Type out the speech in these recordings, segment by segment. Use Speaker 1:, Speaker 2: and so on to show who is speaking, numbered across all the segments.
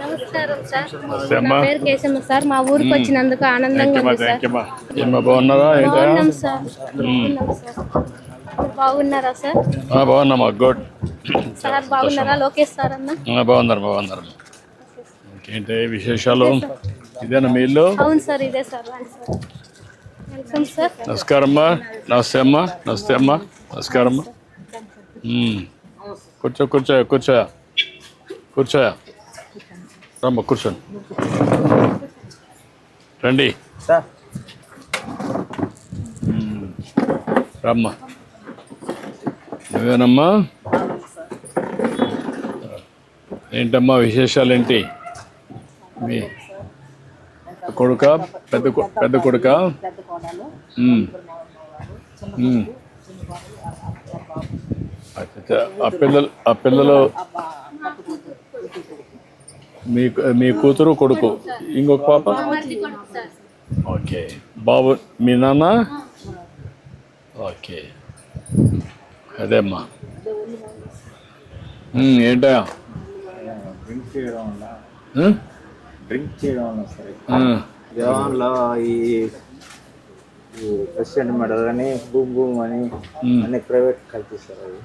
Speaker 1: నమస్కారం సార్.
Speaker 2: నమస్తే
Speaker 1: నా
Speaker 2: అమ్మా.
Speaker 1: పేరు కేశమ్మ సార్. మా ఊరికి వచ్చినందుకు ఆనందంగా ఉంది సార్.
Speaker 2: ఏమ్మా బాగున్నారా?
Speaker 1: బాగున్నాం సార్. బాగున్నాం సార్. మీరు బాగున్నారా సార్?
Speaker 2: బాగున్నామా, గుడ్
Speaker 1: సార్ బాగున్నారా? లోకేష్ సార్ అన్న
Speaker 2: బాగున్నారు. ఇంకేంటి విశేషాలు? ఇదేనా మీ ఇల్లు?
Speaker 1: అవును సార్, ఇదే సార్. Welcome sir.
Speaker 2: నమస్కారమ్మా. నమస్తే అమ్మా. నమస్కారమ్మా. కూర్చో రమ్మా, కూర్చోండి. రండి రమ్మా. నువ్వేనమ్మా? ఏంటమ్మా విశేషాలు? ఏంటి మీ కొడుక? పెద్ద కొడుక? ఆ పిల్లలు మీ కూతురు కొడుకు, ఇంకొక పాప? ఓకే. బాబు మీ నాన్న? ఓకే, అదేమ్మా. ఏంటా
Speaker 3: డ్రింక్ చేయడం వల్ల సరే జవాన్లో ఈ ప్రెసిడెంట్ మెడల్ అని బూమ్ అని అన్ని ప్రైవేట్ కల్పిస్తారు. అది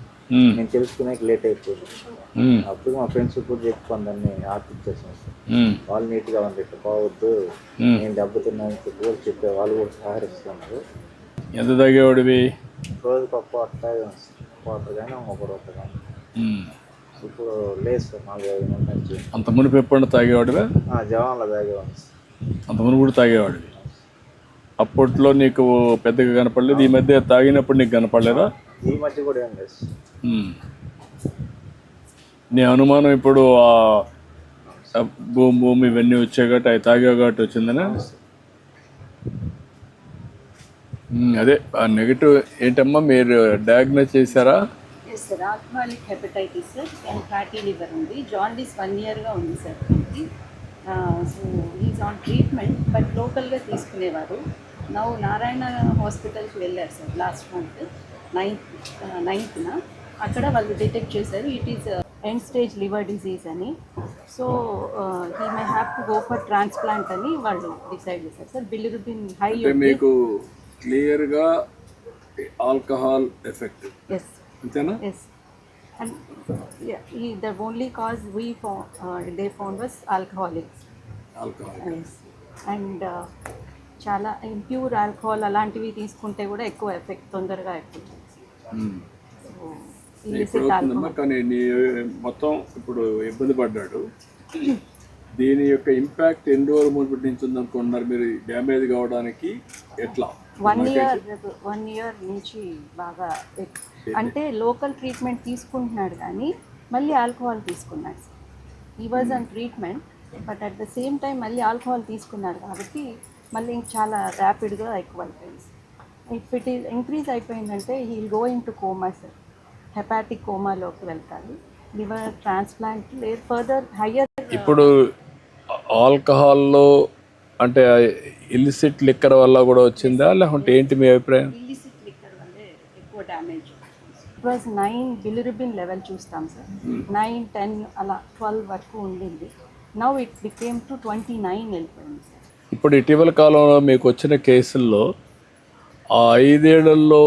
Speaker 3: నేను తెలుసుకునే లేట్ అయిపోయింది. అప్పుడు మా ఫ్రెండ్స్ కూడా చెప్పుకొని దాన్ని ఆర్పిచ్చేసాను. వాళ్ళు నీట్గా ఉంది, ఇట్లా పోవద్దు, నేను దెబ్బతిన్నాను కూడా చెప్పే వాళ్ళు కూడా సహకరిస్తున్నారు.
Speaker 2: ఎంత తాగేవాడివి?
Speaker 3: రోజుకి ఒక క్వార్టర్ కానీ ఒక రూపాయి కానీ. ఇప్పుడు లేదు సార్, 4-5 మంది నుంచి.
Speaker 2: అంత మునిపు ఎప్పుడు తాగేవాడివే?
Speaker 3: జవాన్లో తాగేవాడిని.
Speaker 2: అంత మునుపు కూడా తాగేవాడివి. అప్పట్లో నీకు పెద్దగా కనపడలేదు, ఈ మధ్య తాగినప్పుడు నీకు కనపడలేదా?
Speaker 3: ఈ మధ్య కూడా ఏం లేదు.
Speaker 2: నీ అనుమానం ఇప్పుడు భూమి ఇవన్నీ వచ్చాయి కాబట్టి అవి తాగే కాబట్టి వచ్చిందనా? అదే ఆ నెగిటివ్ ఏంటమ్మా మీరు డయాగ్నోస్ చేశారా?
Speaker 4: Sir, alcoholic hepatitis and fatty liver ఉంది. జాండీస్ 1 yearగా ఉంది sir. So is on treatment, but లోకల్గా తీసుకునేవారు. నౌ నారాయణ హాస్పిటల్కి వెళ్ళారు సార్ లాస్ట్ మంత్ 9th. అక్కడ వాళ్ళు డిటెక్ట్ చేశారు it is end stage liver disease అని. So he may have to go for transplant అని వాళ్ళు డిసైడ్ చేశారు సార్. Bilirubin high.
Speaker 2: మీకు క్లియర్గా alcohol effect?
Speaker 4: Yes. Yes, and yeah, the only cause they found was alcoholics. Yes. And చాలా impure alcohol అలాంటివి తీసుకుంటే కూడా ఎక్కువ ఎఫెక్ట్ తొందరగా అయిపోతుంది.
Speaker 2: కానీ మొత్తం ఇప్పుడు ఇబ్బంది పడ్డాడు. దీని యొక్క ఇంపాక్ట్ ఎన్ని రోజుల ముందు నుంచి ఉందనుకుంటున్నారు మీరు? డ్యామేజ్ కావడానికి ఎట్లా?
Speaker 4: 1 year నుంచి బాగా, అంటే లోకల్ ట్రీట్మెంట్ తీసుకుంటున్నాడు కానీ మళ్ళీ ఆల్కహాల్ తీసుకున్నాడు. ఈ was on treatment, but at the same time మళ్ళీ ఆల్కహాల్ తీసుకున్నాడు కాబట్టి మళ్ళీ చాలా ర్యాపిడ్గా ఎక్కువ అయిపోయింది. ఇఫ్ ఇట్ ఈస్ ఇంక్రీజ్ అయిపోయిందంటే he will go in to coma sir. Hepatic కోమాలోకి వెళ్తాడు. లివర్ ట్రాన్స్ప్లాంట్ లేదు ఫర్దర్ హయ్యర్.
Speaker 2: ఇప్పుడు ఆల్కహాల్లో అంటే ఇల్లిసిట్ లిక్కర్ వల్ల కూడా వచ్చిందా, లేకుంటే ఏంటి మీ అభిప్రాయం?
Speaker 4: ఇల్లిసిట్ లిక్కర్ వల్లే ఎక్కువ damage. It was 9 bilirubin level చూస్తాం సార్. 9, 10 అలా 12 వరకు ఉండింది. నౌ ఇట్ బికేమ్ టు 29 వెళ్ళిపోయింది సార్.
Speaker 2: ఇప్పుడు ఇటీవల కాలంలో మీకు వచ్చిన కేసుల్లో ఆ 5 ఏళ్లలో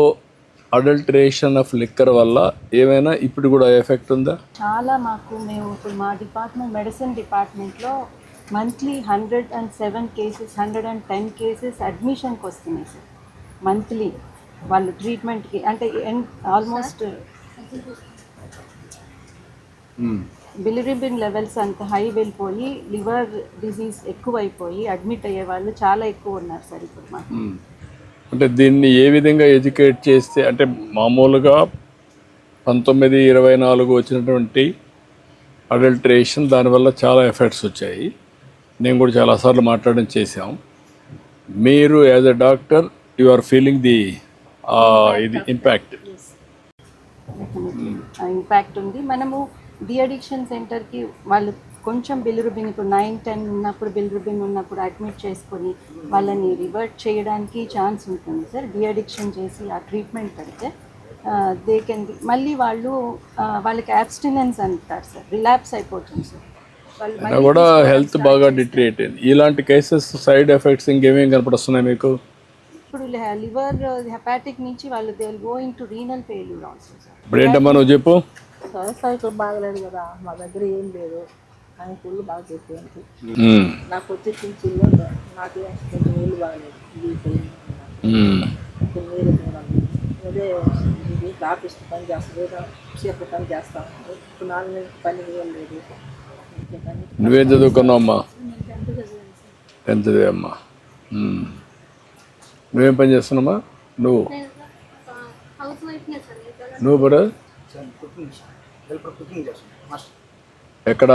Speaker 2: అడల్టరేషన్ ఆఫ్ లిక్కర్ వల్ల ఏమైనా ఇప్పుడు కూడా ఎఫెక్ట్ ఉందా?
Speaker 4: చాలా. మేము ఇప్పుడు మా డిపార్ట్మెంట్ మెడిసిన్ డిపార్ట్మెంట్లో మంత్లీ 107 కేసెస్ 110 కేసెస్ అడ్మిషన్కి వస్తున్నాయి సార్. మంత్లీ వాళ్ళు ట్రీట్మెంట్కి, అంటే ఆల్మోస్ట్ బిలిరుబిన్ లెవెల్స్ అంత హై వెళ్ళిపోయి లివర్ డిజీజ్ ఎక్కువైపోయి అడ్మిట్ అయ్యే వాళ్ళు చాలా ఎక్కువ ఉన్నారు సార్ ఇప్పుడు మాకు.
Speaker 2: అంటే దీన్ని ఏ విధంగా ఎడ్యుకేట్ చేస్తే, అంటే మామూలుగా 1924 వచ్చినటువంటి అడల్టరేషన్ దానివల్ల చాలా ఎఫెక్ట్స్ వచ్చాయి. నేను కూడా చాలాసార్లు మాట్లాడడం చేశాం. మీరు as a doctor you are feeling the ఇది ఇంపాక్ట్?
Speaker 4: ఇంపాక్ట్ ఉంది. మనము డి అడిక్షన్ సెంటర్కి వాళ్ళు కొంచెం బిలిరుబిన్ ఇప్పుడు 9-10 ఉన్నప్పుడు బిలిరుబిన్ ఉన్నప్పుడు అడ్మిట్ చేసుకొని వాళ్ళని రివర్ట్ చేయడానికి ఛాన్స్ ఉంటుంది సార్. డి అడిక్షన్ చేసి ఆ ట్రీట్మెంట్ పెడితే దే కెన్ మళ్ళీ వాళ్ళకి అబ్స్టినెన్స్ అంటారు సార్, రిలాప్స్ అయిపోతుంది సార్. వాళ్ళు
Speaker 2: అయినా
Speaker 4: మళ్ళీ
Speaker 2: కూడా
Speaker 4: తీసుకోవడానికి
Speaker 2: హెల్త్
Speaker 4: start
Speaker 2: బాగా
Speaker 4: చేస్తారు.
Speaker 2: డిట్రియేట్ అయింది. ఇలాంటి కేసెస్ సైడ్ ఎఫెక్ట్స్ ఇంకేమేమి కనపడుస్తున్నాయి మీకు?
Speaker 4: ఇప్పుడు లివర్ హెపాటిక్ నుంచి వాళ్ళు they will go in to renal failure also sir.
Speaker 2: ఇప్పుడు ఏంటమ్మా నువ్వు చెప్పు.
Speaker 1: వ్యవసాయకులు బాగలేదు కదా, మా దగ్గర ఏం లేదు. ఆయన పుల్లు బాగా చెప్పేది.
Speaker 2: మ్మ్.
Speaker 1: నాకు వచ్చే పింఛన్లో నాకు కొంచెం నీళ్ళు బాగలేదు. ఇది పోయింది.
Speaker 2: మ్మ్.
Speaker 1: కొంచెం నీళ్ళు తినాలి. అదే ఇది ఆఫీస్ పని చేస్తుంది, చేపల పని చేస్తా ఉంది. ఇప్పుడు 4 నెలలు పని లేదు. ఇంకే పని
Speaker 2: నువ్వేం చదువుకున్నావు అమ్మా? 10th అమ్మా. నువ్వేం పని చేస్తున్నామ్మా? నువ్వు
Speaker 5: హౌస్ వైఫ్నే సార్.
Speaker 2: నువ్వు కూడా ఎక్కడ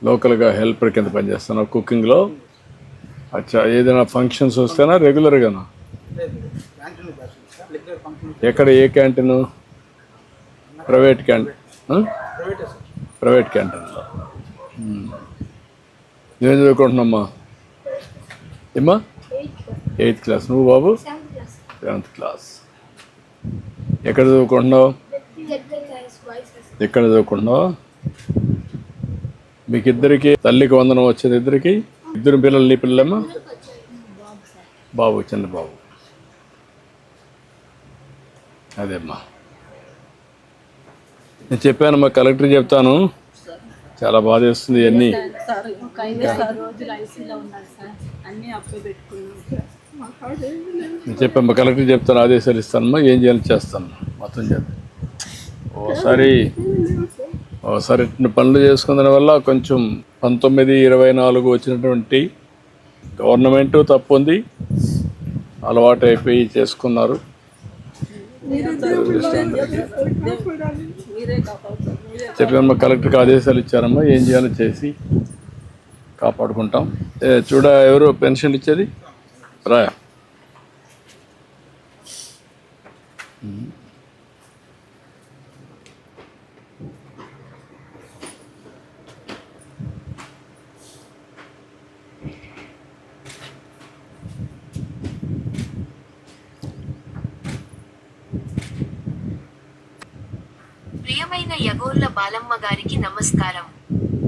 Speaker 2: లోకల్గా హెల్పర్ కింద పనిచేస్తున్నావు కుకింగ్లో? అచ్చా, ఏదైనా ఫంక్షన్స్ వస్తేనా రెగ్యులర్గానా? ఎక్కడ, ఏ క్యాంటీన్? Private canteen. ప్రైవేట్ క్యాంటీన్లో. నేను చదువుకుంటున్నామ్మా. ఏమ్మా? 8th class. నువ్వు బాబు? 7th class. ఎక్కడ చదువుకుంటున్నావు? ఎక్కడ చదువుకుంటున్నావు? మీకు ఇద్దరికి తల్లికి వందనం వచ్చేది ఇద్దరికి? ఇద్దరు పిల్లలు? నీ పిల్లలమ్మా? బాబు, చిన్న బాబు. అదేమ్మా, నేను చెప్పానమ్మా, కలెక్టర్ చెప్తాను. చాలా బాధ వేస్తుంది ఇవన్నీ.
Speaker 4: సార్ ఒక 5 రోజులు ఐసీలో ఉన్నారు సార్, అన్నీ అప్పే పెట్టుకున్నాం సార్.
Speaker 2: నేను చెప్పామ్మా, కలెక్టర్ చెప్తాను, ఆదేశాలు ఇస్తానమ్మా, ఏం చేయాలి చేస్తాను, మొత్తం చేద్దాం. ఓసారి ఇన్ని పనులు చేసుకున్న వల్ల కొంచెం 1924 వచ్చినటువంటి గవర్నమెంట్ తప్పు ఉంది, అలవాటు అయిపోయి చేసుకున్నారు. చెప్పామ్మా, కలెక్టర్కి ఆదేశాలు ఇచ్చారమ్మా, ఏం చేయాలో చేసి కాపాడుకుంటాం. చూడ, ఎవరు పెన్షన్ ఇచ్చేది? రాయా.
Speaker 6: ప్రియమైన యగోళ్ళ బాలమ్మ గారికి నమస్కారం.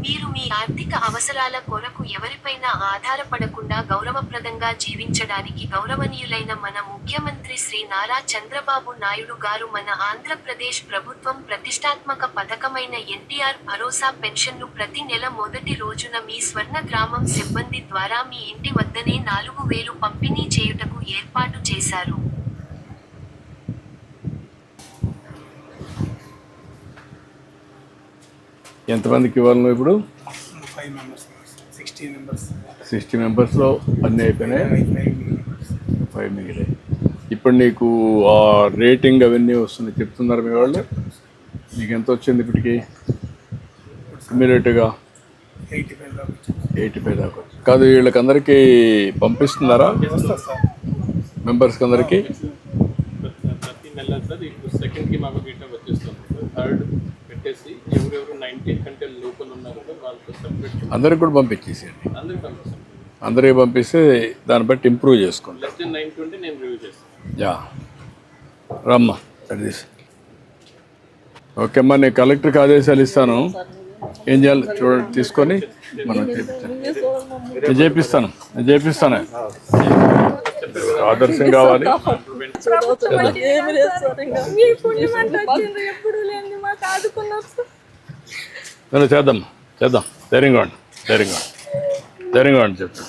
Speaker 6: మీరు మీ ఆర్థిక అవసరాల కొరకు ఎవరిపైనా ఆధారపడకుండా గౌరవప్రదంగా జీవించడానికి గౌరవనీయులైన మన ముఖ్యమంత్రి శ్రీ నారా చంద్రబాబు నాయుడు గారు మన ఆంధ్రప్రదేశ్ ప్రభుత్వం ప్రతిష్టాత్మక పథకమైన ఎన్టీఆర్ భరోసా పెన్షన్ను ప్రతి నెల మొదటి రోజున మీ స్వర్ణ గ్రామం సిబ్బంది ద్వారా మీ ఇంటి వద్దనే 4,000 పంపిణీ చేయుటకు ఏర్పాటు చేశారు.
Speaker 2: ఎంతమందికి ఇవ్వాలి నువ్వు ఇప్పుడు? 60 మెంబర్స్లో అన్నీ అయిపోయినాయి. 5 మిగిలాయి. ఇప్పుడు నీకు ఆ రేటింగ్ అవన్నీ వస్తుంది చెప్తున్నారు మీ వాళ్ళు? నీకు ఎంత వచ్చింది ఇప్పటికి ఇమ్మీడియట్గా? 85 దాకా వచ్చింది. కాదు, వీళ్ళకి అందరికీ పంపిస్తున్నారా మెంబర్స్కి అందరికీ?
Speaker 7: ప్రతి నెల సార్ ఇప్పుడు సెకండ్కి మాకు డేటా వచ్చేస్తుంది సార్. థర్డ్ పెట్టేసి ఎవరెవరు 90 కంటే లోపల ఉన్నారో వాళ్ళకి సపరేట్
Speaker 2: అందరికి కూడా పంపించేసేయండి.
Speaker 7: అందరికి పంపిస్తాం.
Speaker 2: అందరికి పంపిస్తే దాన్ని బట్టి ఇంప్రూవ్ చేసుకోండి.
Speaker 7: లెస్ దెన్ 920 నేను రివ్యూ చేస్తాను.
Speaker 2: యా, రమ్మా సర్వీస్. ఓకే అమ్మా, నేను కలెక్టర్కి ఆదేశాలు ఇస్తాను, ఏం చేయాలి చూడండి, తీసుకొని మనం చేపిస్తాను. ఆదర్శం కావాలి. చేద్దాం. ధైర్యంగా ఉండి చెప్తాను.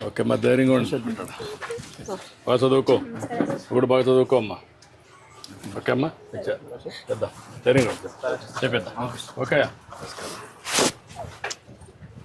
Speaker 2: ఓకే అమ్మా, ధైర్యంగా ఉండి చెప్తాడు. బాగా చదువుకో, ఇప్పుడు బాగా చదువుకో అమ్మా. ఓకే అమ్మా, చేద్దాం. ధైర్యంగా ఉండి చెప్పేద్దాం. ఓకే.